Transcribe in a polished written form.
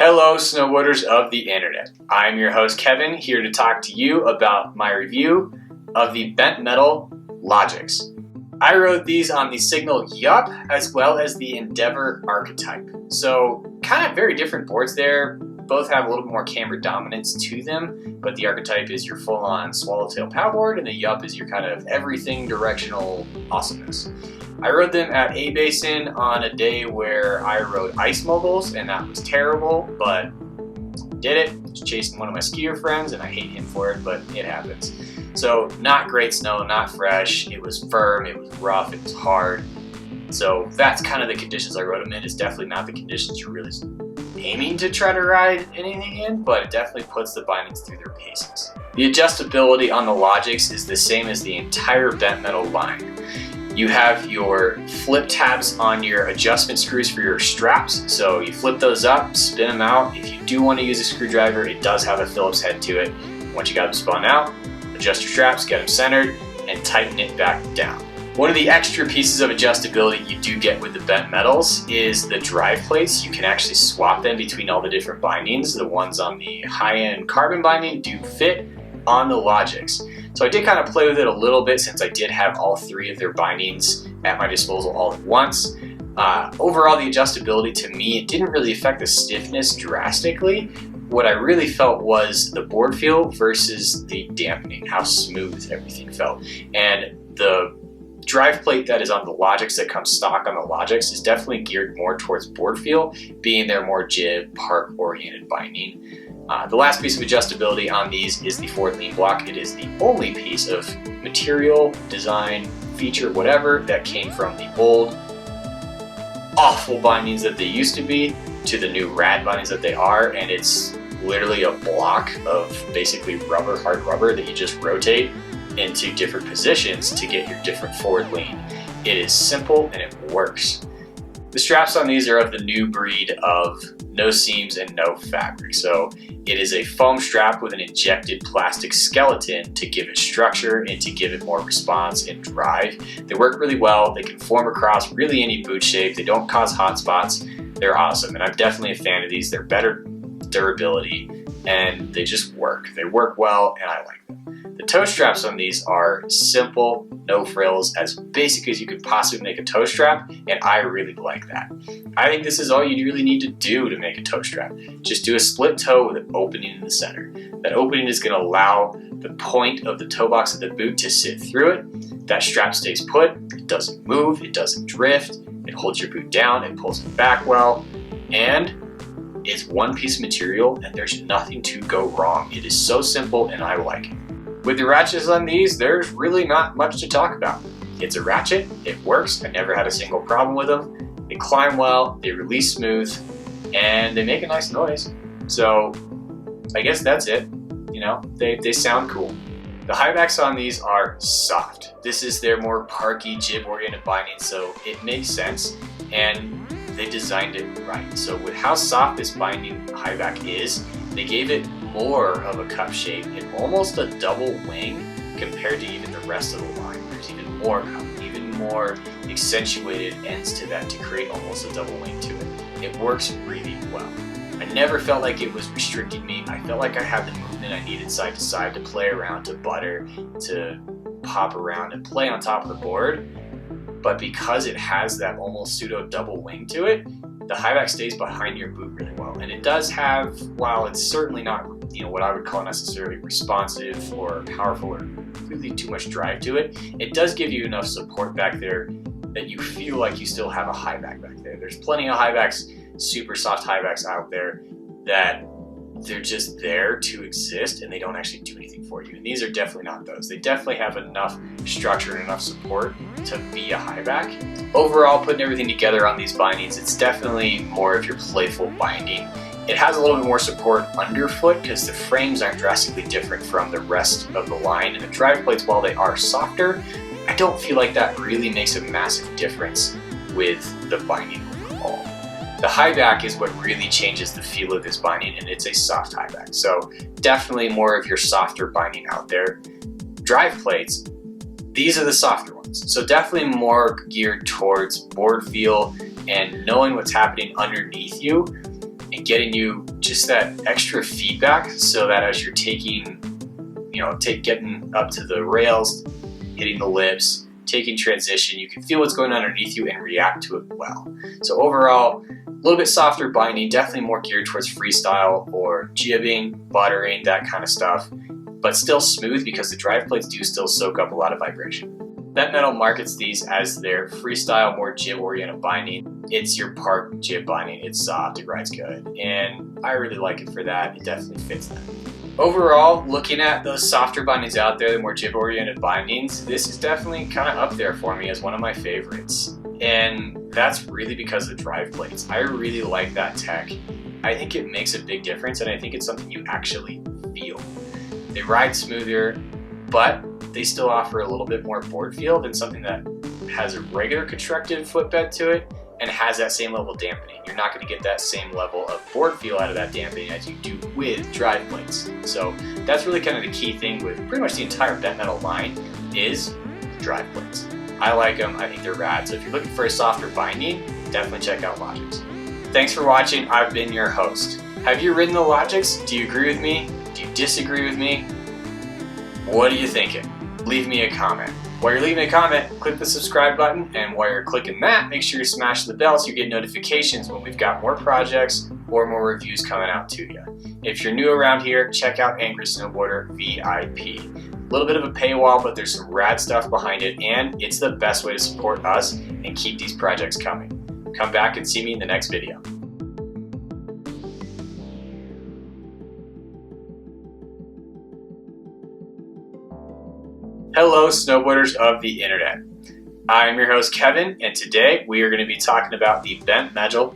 Hello, snowboarders of the internet. I'm your host Kevin, here to talk to you about my review of the bent metal Logix. I rode these on the Signal Yup as well as the Endeavor Archetype. So kind of very different boards there. Both have a little bit more camber dominance to them, but the Archetype is your full-on swallowtail paddleboard and the Yup is your kind of everything directional awesomeness. I rode them at A Basin on a day where I rode ice moguls, and that was terrible, but did it. I was chasing one of my skier friends, and I hate him for it, but it happens. So not great snow, not fresh. It was firm, it was rough, it was hard. So that's kind of the conditions I rode them in. It's definitely not the conditions you're really aiming to try to ride anything in, but it definitely puts the bindings through their paces. The adjustability on the Logix is the same as the entire bent metal line. You have your flip tabs on your adjustment screws for your straps. So you flip those up, spin them out. If you do want to use a screwdriver, it does have a Phillips head to it. Once you got them spun out, adjust your straps, get them centered, and tighten it back down. One of the extra pieces of adjustability you do get with the bent metals is the drive plates. You can actually swap them between all the different bindings. The ones on the high-end carbon binding do fit on the Logix. So I did kind of play with it a little bit since I did have all three of their bindings at my disposal all at once. Overall, the adjustability to me, it didn't really affect the stiffness drastically. What I really felt was the board feel versus the dampening, how smooth everything felt. And the drive plate that is on the Logix that comes stock on the Logix is definitely geared more towards board feel, being their more jib, park oriented binding. The last piece of adjustability on these is the forward lean block. It is the only piece of material, design, feature, whatever that came from the old awful bindings that they used to be to the new rad bindings that they are, and it's literally a block of basically rubber, hard rubber that you just rotate into different positions to get your different forward lean. It is simple and it works. The straps on these are of the new breed of no seams and no fabric. So it is a foam strap with an injected plastic skeleton to give it structure and to give it more response and drive. They work really well. They can form across really any boot shape. They don't cause hot spots. They're awesome. And I'm definitely a fan of these. They're better durability and they just work. They work well and I like them. The toe straps on these are simple, no frills, as basic as you could possibly make a toe strap, and I really like that. I think this is all you really need to do to make a toe strap. Just do a split toe with an opening in the center. That opening is going to allow the point of the toe box of the boot to sit through it. That strap stays put, it doesn't move, it doesn't drift, it holds your boot down, it pulls it back well, and it's one piece of material and there's nothing to go wrong. It is so simple and I like it. With the ratchets on these, there's really not much to talk about. It's a ratchet, it works, I never had a single problem with them. They climb well, they release smooth, and they make a nice noise. So I guess that's it. You know, they sound cool. The high backs on these are soft. This is their more parky, jib-oriented binding, so it makes sense, and they designed it right. So with how soft this binding high back is, they gave it more of a cup shape and almost a double wing compared to even the rest of the line. There's even more cup, even more accentuated ends to that to create almost a double wing to it. It works really well. I never felt like it was restricting me. I felt like I had the movement I needed side to side to play around, to butter, to pop around and play on top of the board. But because it has that almost pseudo double wing to it, the high back stays behind your boot really well. And it does have, while it's certainly not, what I would call necessarily responsive or powerful or really too much drive to it, it does give you enough support back there that you feel like you still have a high back there. There's plenty of high backs, super soft high backs out there that they're just there to exist and they don't actually do anything for you. And these are definitely not those. They definitely have enough structure and enough support to be a high back. Overall, putting everything together on these bindings, it's definitely more of your playful binding. It has a little bit more support underfoot because the frames aren't drastically different from the rest of the line. And the drive plates, while they are softer, I don't feel like that really makes a massive difference with the binding overall. The high back is what really changes the feel of this binding, and it's a soft high back. So definitely more of your softer binding out there. Drive plates, these are the softer ones. So definitely more geared towards board feel and knowing what's happening underneath you and getting you just that extra feedback so that as you're taking, getting up to the rails, hitting the lips, taking transition, you can feel what's going on underneath you and react to it well. So overall, a little bit softer binding, definitely more geared towards freestyle or jibbing, buttering, that kind of stuff, but still smooth because the drive plates do still soak up a lot of vibration. Bent Metal markets these as their freestyle, more jib-oriented binding. It's your park jib binding. It's soft, it rides good, and I really like it for that. It definitely fits that. Overall, looking at those softer bindings out there, the more jib-oriented bindings, this is definitely kind of up there for me as one of my favorites. And that's really because of the drive plates. I really like that tech. I think it makes a big difference, and I think it's something you actually feel. They ride smoother, but they still offer a little bit more board feel than something that has a regular constructed footbed to it and has that same level of dampening. You're not going to get that same level of board feel out of that dampening as you do with drive plates. So that's really kind of the key thing with pretty much the entire Bent Metal line is drive plates. I like them, I think they're rad. So if you're looking for a softer binding, definitely check out Logix. Thanks for watching, I've been your host. Have you ridden the Logix? Do you agree with me? Do you disagree with me? What are you thinking? Leave me a comment. While you're leaving a comment, click the subscribe button, and while you're clicking that, make sure you smash the bell so you get notifications when we've got more projects or more reviews coming out to you. If you're new around here, check out Angry Snowboarder VIP. A little bit of a paywall, but there's some rad stuff behind it, and it's the best way to support us and keep these projects coming. Come back and see me in the next video. Hello, snowboarders of the internet. I'm your host, Kevin, and today we are going to be talking about the Bent Metal